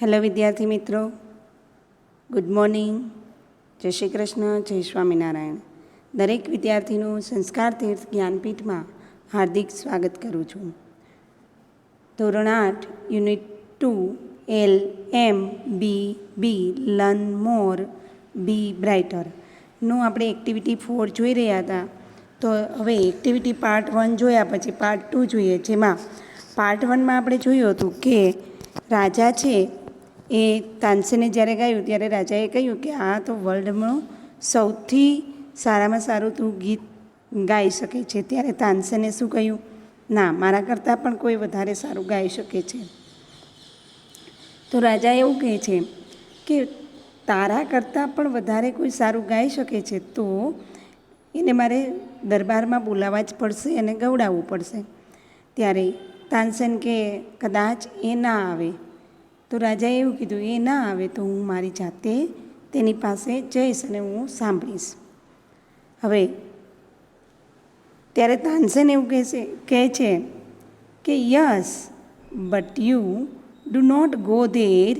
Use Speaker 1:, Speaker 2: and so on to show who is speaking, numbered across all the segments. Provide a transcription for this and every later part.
Speaker 1: Hello વિદ્યાર્થી મિત્રો, good morning, જય શ્રી કૃષ્ણ, જય સ્વામિનારાયણ. દરેક વિદ્યાર્થીનું સંસ્કાર તીર્થ જ્ઞાનપીઠમાં હાર્દિક સ્વાગત કરું છું. ધોરણ 8 યુનિટ 2 એલ એમ બી બી લર્ન મોર બી બ્રાઇટરનું આપણે એક્ટિવિટી 4 જોઈ રહ્યા હતા. તો હવે એક્ટિવિટી પાર્ટ 1 જોયા પછી પાર્ટ 2 જોઈએ, જેમાં પાર્ટ 1માં આપણે જોયું હતું કે રાજા છે એ તાનસેને જ્યારે ગાયું ત્યારે રાજાએ કહ્યું કે આ તો વર્લ્ડનું સૌથી સારામાં સારું તું ગીત ગાઈ શકે છે. ત્યારે તાનસેને શું કહ્યું? ના, મારા કરતાં પણ કોઈ વધારે સારું ગાઈ શકે છે. તો રાજા એવું કહે છે કે તારા કરતાં પણ વધારે કોઈ સારું ગાઈ શકે છે તો એને મારે દરબારમાં બોલાવવા જ પડશે અને ગવડાવવું પડશે. ત્યારે તાનસેન કે કદાચ એ ના આવે. તો રાજાએ એવું કીધું, એ ના આવે તો હું મારી જાતે તેની પાસે જઈશ અને હું સાંભળીશ. હવે ત્યારે તાનસેન એવું કહે છે કે yes, but you do not go there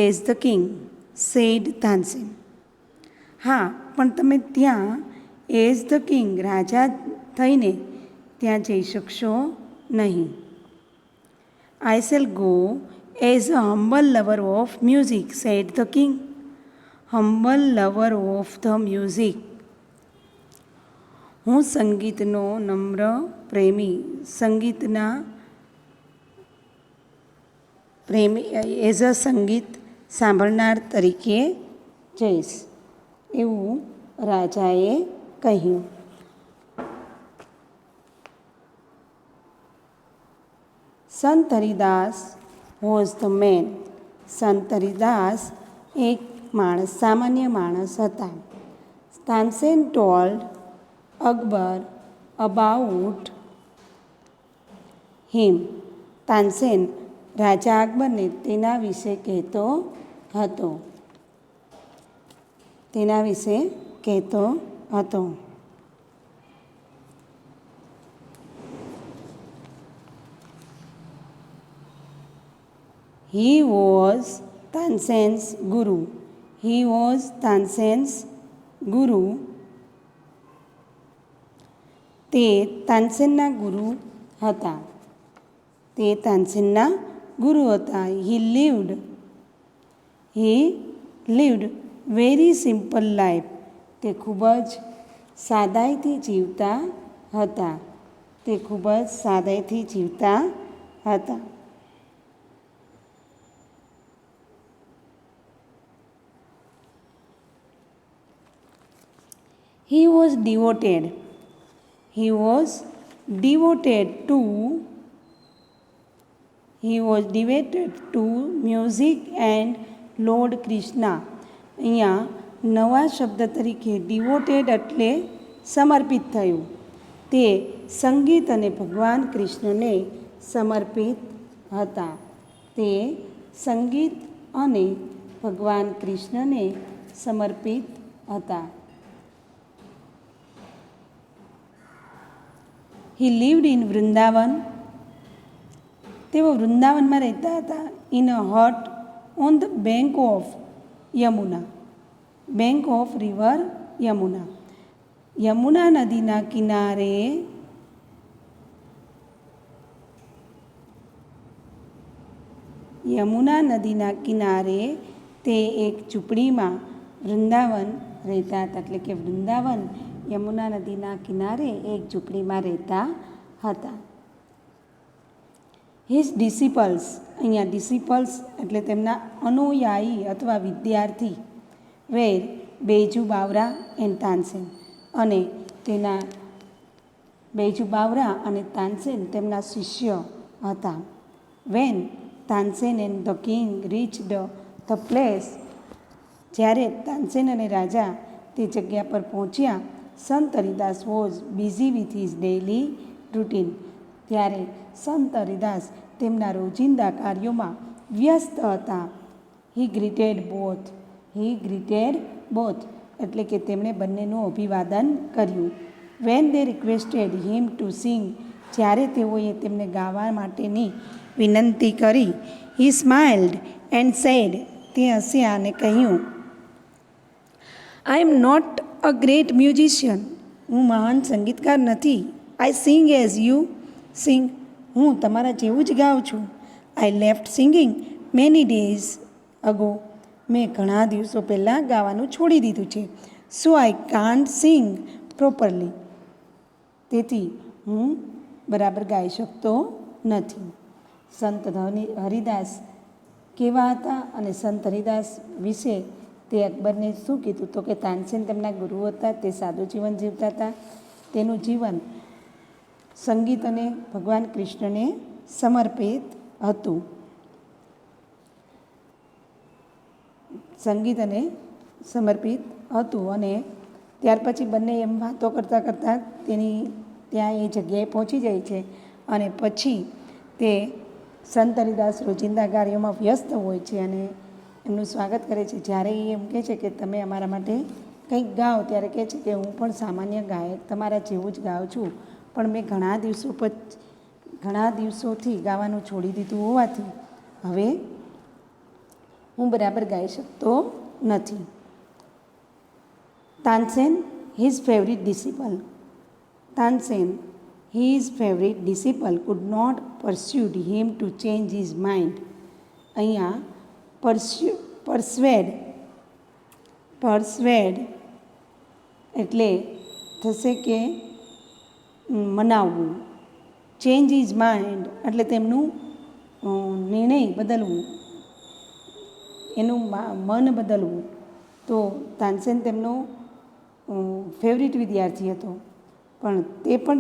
Speaker 1: as the king, said Tansen. હા, પણ તમે ત્યાં એઝ ધ કિંગ, રાજા થઈને ત્યાં જઈ શકશો નહીં. I shall go as a humble lover of music, said the king. Humble lover of the music. હું સંગીતનો નમ્ર પ્રેમી, સંગીતના પ્રેમી એઝ અ સંગીત સાંભળનાર તરીકે જઈશ, એવું રાજાએ કહ્યું. સંત હરિદાસ વોઝ ધ મેન. સંત હરિદાસ એક માણસ, સામાન્ય માણસ હતા. તાનસેન ટોલ્ડ અકબર અબાઉટ હિમ. તાનસેન રાજા અકબરને તેના વિશે કહેતો હતો. તેના વિશે કહેતો હતો. He was Tansen's guru. He was Tansen's guru. તે તાનસેનના ગુરુ હતા. તે તાનસેનના ગુરુ હતા. He lived very simple life. તે ખૂબ જ સાદાઈથી જીવતા હતા. તે ખૂબ જ સાદાઈથી જીવતા હતા. He was devoted. He was devoted to music and Lord Krishna. અહીંયા નવા શબ્દ તરીકે devoted એટલે સમર્પિત થયું. તે સંગીત અને ભગવાન કૃષ્ણને સમર્પિત હતા. તે સંગીત અને ભગવાન કૃષ્ણને સમર્પિત હતા. He lived in Vrindavan. તેઓ વૃંદાવનમાં રહેતા હતા. In a Hut on the bank of Yamuna. Bank of river Yamuna. Yamuna નદીના કિનારે તે એક ઝૂંપડીમાં વૃંદાવન રહેતા હતા. એટલે કે વૃંદાવન યમુના નદીના કિનારે એક ઝૂંપડીમાં રહેતા હતા. His disciples. અહીંયા ડિસિપલ્સ એટલે તેમના અનુયાયી અથવા વિદ્યાર્થી. Where Baiju Bawra and Tansen. અને તેના બૈજુ બાવરા અને તાનસેન તેમના શિષ્ય હતા. When Tansen and the king reached the place. જ્યારે તાનસેન અને રાજા તે જગ્યા પર પહોંચ્યા, Sant Haridas was busy with his daily routine. ત્યારે સંત હરિદાસ તેમના રોજિંદા કાર્યોમાં વ્યસ્ત હતા. He greeted both. એટલે કે તેમણે બંનેનું અભિવાદન કર્યું. When they requested him to sing. જ્યારે તેઓએ તેમને ગાવા માટેની વિનંતી કરી. હી સ્માઇલ્ડ એન્ડ સેડ, તે હસ્યા અને કહ્યું, I am not a great musician, હું મહાન સંગીતકાર નથી. આઈ સિંગ એઝ યુ સિંગ, હું તમારા જેવું જ ગાઉં છું. I left singing many days ago, મેં ઘણા દિવસો પહેલાં ગાવાનું છોડી દીધું છે. સો આઈ કાન્ટ સિંગ પ્રોપરલી, તેથી હું બરાબર ગાઈ શકતો નથી. સંત હરિદાસ કેવા હતા અને સંત હરિદાસ વિશે તે અકબરને શું કીધું, તો કે તાનસેન તેમના ગુરુ હતા, તે સાદું જીવન જીવતા હતા. તેનું જીવન સંગીત અને ભગવાન કૃષ્ણને સમર્પિત હતું. સંગીત અને સમર્પિત હતું અને ત્યાર પછી બંને એમ વાતો કરતાં કરતાં ત્યાં એ જગ્યાએ પહોંચી જાય છે અને પછી તે સંત હરિદાસ રોજિંદા કાર્યોમાં વ્યસ્ત હોય છે અને એમનું સ્વાગત કરે છે. જ્યારે એ એમ કહે છે કે તમે અમારા માટે કંઈક ગાઓ, ત્યારે કહે છે કે હું પણ સામાન્ય ગાયક તમારા જેવું જ ગાઉં છું, પણ મેં ઘણા દિવસોથી ગાવાનું છોડી દીધું હોવાથી હવે હું બરાબર ગાઈ શકતો નથી. Tansen his favorite disciple. Tansen, his favorite disciple, could not persuade him to change his mind. અહીંયા persuade એટલે થશે કે મનાવવું. ચેન્જ ઇઝ માઇન્ડ એટલે તેમનું નિર્ણય બદલવું, એનું મન બદલવું. તો તાનસેન તેમનો ફેવરિટ વિદ્યાર્થી હતો, પણ તે પણ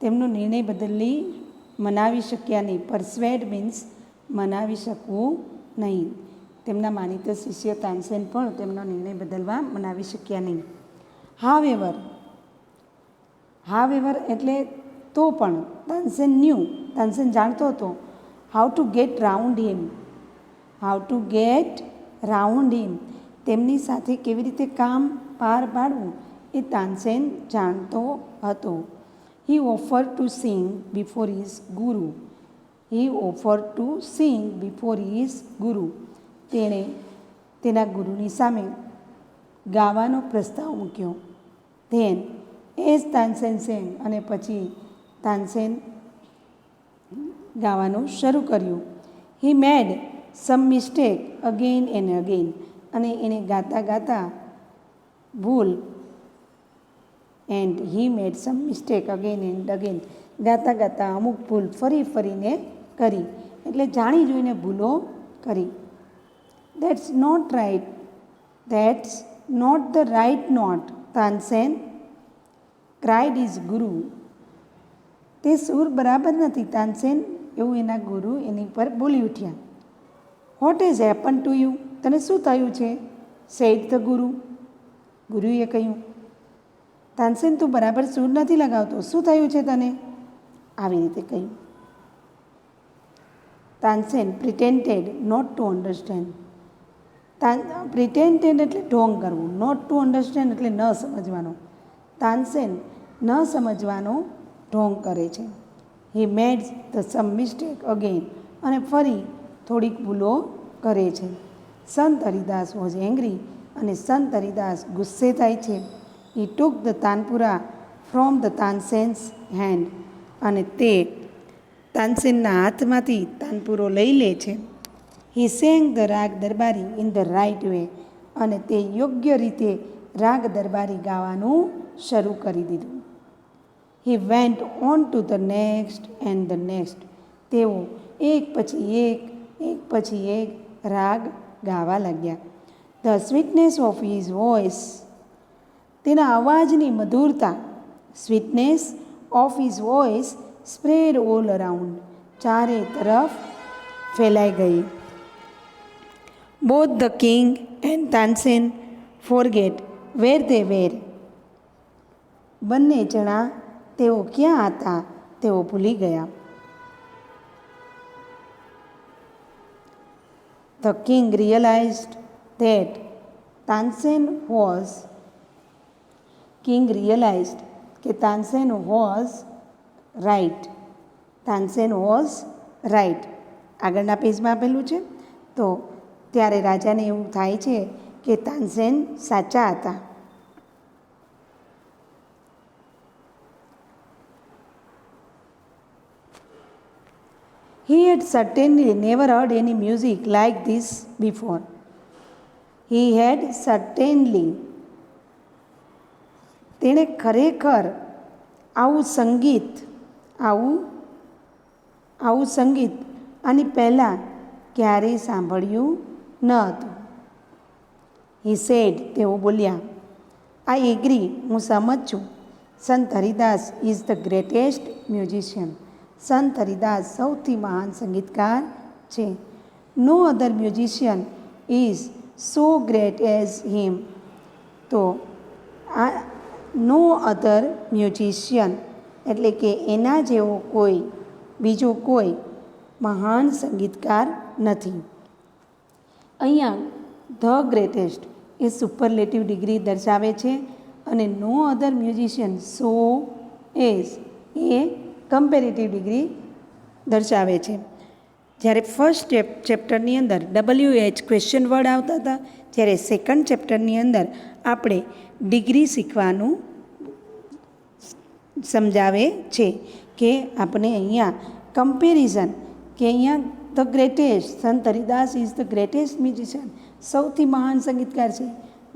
Speaker 1: તેમનો નિર્ણય બદલી મનાવી શક્યા નહીં. પરસ્વેડ મીન્સ મનાવી શકવું નહીં. તેમના માનીત શિષ્ય તાનસેન પણ તેમનો નિર્ણય બદલવા મનાવી શક્યા નહીં. હાવેવર એટલે તો પણ તાનસેન જાણતો હતો હાઉ ટુ ગેટ રાઉન્ડ હિમ, તેમની સાથે કેવી રીતે કામ પાર પાડવું એ તાનસેન જાણતો હતો. He offer to sing before his guru, તેણે તેના ગુરુની સામે ગાવાનો પ્રસ્તાવ મૂક્યો. ધેન એઝ તાનસેન સેંગ, અને પછી તાનસેન ગાવાનું શરૂ કર્યું. He made some mistake again and again, અને એને ગાતા ભૂલ and he made some mistake again and again, ગાતા અમુક ભૂલ ફરીને કરી, એટલે જાણી જોઈને ભૂલો કરી. That's not the right note, Tansen cried his guru. તે સૂર બરાબર નથી, તાનસેન એવું એના ગુરુ એની પર બોલી ઉઠ્યા. What has happened to you? તને શું થયું છે? said the guru. ગુરુએ કહ્યું, તાનસેન તું બરાબર સૂર નથી લગાવતો, શું થયું છે તને? આવી રીતે કહ્યું. Tansen pretended not to understand. પ્રિટેન્ડેડ એટલે ઢોંગ કરવું, નોટ ટુ અન્ડરસ્ટેન્ડ એટલે ન સમજવાનો. તાનસેન ન સમજવાનો ઢોંગ કરે છે. હી મેડ સમ મિસ્ટેક અગેન, અને ફરી થોડીક ભૂલો કરે છે. સંત હરિદાસ વોઝ એંગ્રી, અને સંત હરિદાસ ગુસ્સે થાય છે. He took the tanpura from the Tansen's hand, અને તે તાનસેનના હાથમાંથી તાનપુરો લઈ લે છે. હી સેંગ ધ રાગ દરબારી ઇન ધ રાઇટ વે, અને તે યોગ્ય રીતે રાગ દરબારી ગાવાનું શરૂ કરી દીધું. He went on to the next and the next, તેઓ એક પછી એક રાગ ગાવા લાગ્યા. The sweetness of his voice, તેના અવાજની મધુરતા, sweetness of his voice spread all around, ચારે તરફ ફેલાઈ ગઈ. Both the king and Tansen forget where they were, બંને જણા તેઓ ક્યાં હતા તેઓ ભૂલી ગયા. The king realised that Tansen was, king realised કે Tansen was right. Tansen was right, આગળના પેજમાં આપેલું છે. તો ત્યારે રાજાને એવું થાય છે કે તાનસેન સાચા હતા. He had certainly never heard any music like this before. He had certainly તેણે ખરેખર આવું સંગીત આની પહેલાં ક્યારેય સાંભળ્યું ન હતું. He said, તેઓ બોલ્યા, I agree, હું સમજ છું. Sant Haridas is the greatest musician. Sant Haridas સૌથી મહાન સંગીતકાર છે. No other musician is so great as him. તો આ નો અધર મ્યુઝિશિયન એટલે કે એના જેવો બીજો કોઈ મહાન સંગીતકાર નથી. અહીંયા the greatest a superlative degree દર્શાવે છે અને no other musician so as a comparative degree દર્શાવે છે. જ્યારે ફર્સ્ટ ચેપ્ટરની અંદર WH ક્વેશ્ચન વર્ડ આવતા હતા, જ્યારે સેકન્ડ ચેપ્ટરની અંદર આપણે ડિગ્રી શીખવાનું સમજાવે છે કે આપણે અહીંયા કમ્પેરિઝન કે અહીંયા ધ ગ્રેટેસ્ટ સંત Haridas is the greatest musician, સૌથી મહાન સંગીતકાર છે.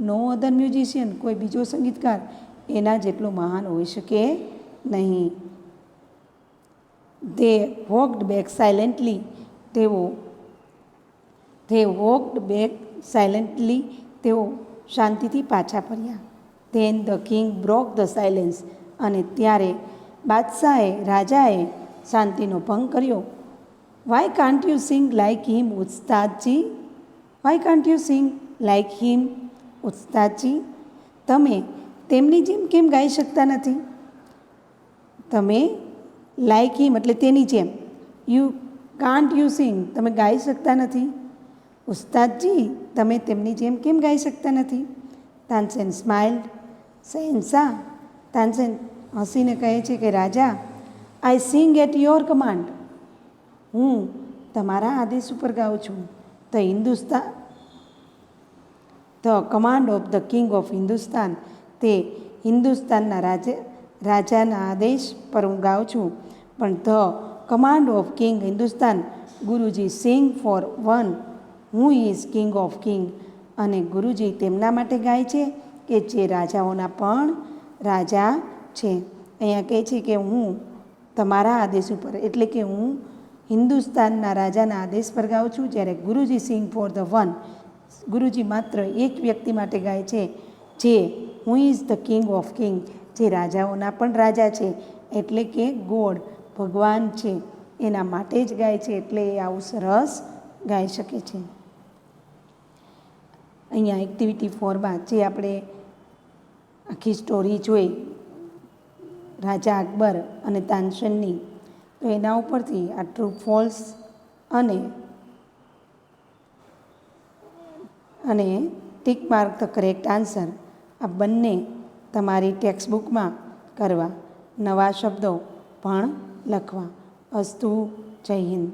Speaker 1: નો અધર મ્યુઝિશિયન કોઈ બીજો સંગીતકાર એના જેટલો મહાન હોઈ શકે નહીં. They walked back silently. તેઓ શાંતિથી પાછા ફર્યા. Then the king broke the silence. અને ત્યારે રાજાએ શાંતિનો ભંગ કર્યો. Why can't you sing like him, ઉસ્તાદજી? Why can't you sing like him, ઉસ્તાદજી? તમે તેમની જેમ કેમ ગાઈ શકતા નથી? તમે લાઇક હિમ એટલે તેની જેમ, કાન્ટ યુ સિંગ તમે ગાઈ શકતા નથી. ઉસ્તાદજી તમે તેમની જેમ કેમ ગાઈ શકતા નથી? તાનસેન સ્માઇલ્ડ. શહેનશાહ, તાનસેન હસીને કહે છે કે રાજા, I sing at your command. હું તમારા આદેશ ઉપર ગાઉં છું. The command of the king of Hindustan, તે હિન્દુસ્તાનના રાજાના આદેશ પર હું ગાઉં છું. પણ the command of king Hindustan, Guruji sing for one who is king of king. અને ગુરુજી તેમના માટે ગાય છે કે જે રાજાઓના પણ રાજા છે. અહીંયા કહે છે કે હું તમારા આદેશ ઉપર એટલે કે હું હિન્દુસ્તાનના રાજાના આદેશ પર ગાઉં છું. જ્યારે ગુરુજી સિંગ ફોર ધ વન, ગુરુજી માત્ર એક વ્યક્તિ માટે ગાય છે જે who is the king of king, જે રાજાઓના પણ રાજા છે એટલે કે ગોડ ભગવાન છે એના માટે જ ગાય છે. એટલે એ આવું સરસ ગાઈ શકે છે. અહીંયા એક્ટિવિટી 4માં જે આપણે આખી સ્ટોરી જોઈ રાજા અકબર અને તાનસેનની, તો એના ઉપરથી આ ટ્રુ ફોલ્સ અને tick mark the correct answer આ બંને તમારી ટેક્સ્ટબુકમાં કરવા, નવા શબ્દો પણ લખવા. અસ્તુ. જય હિન્દ.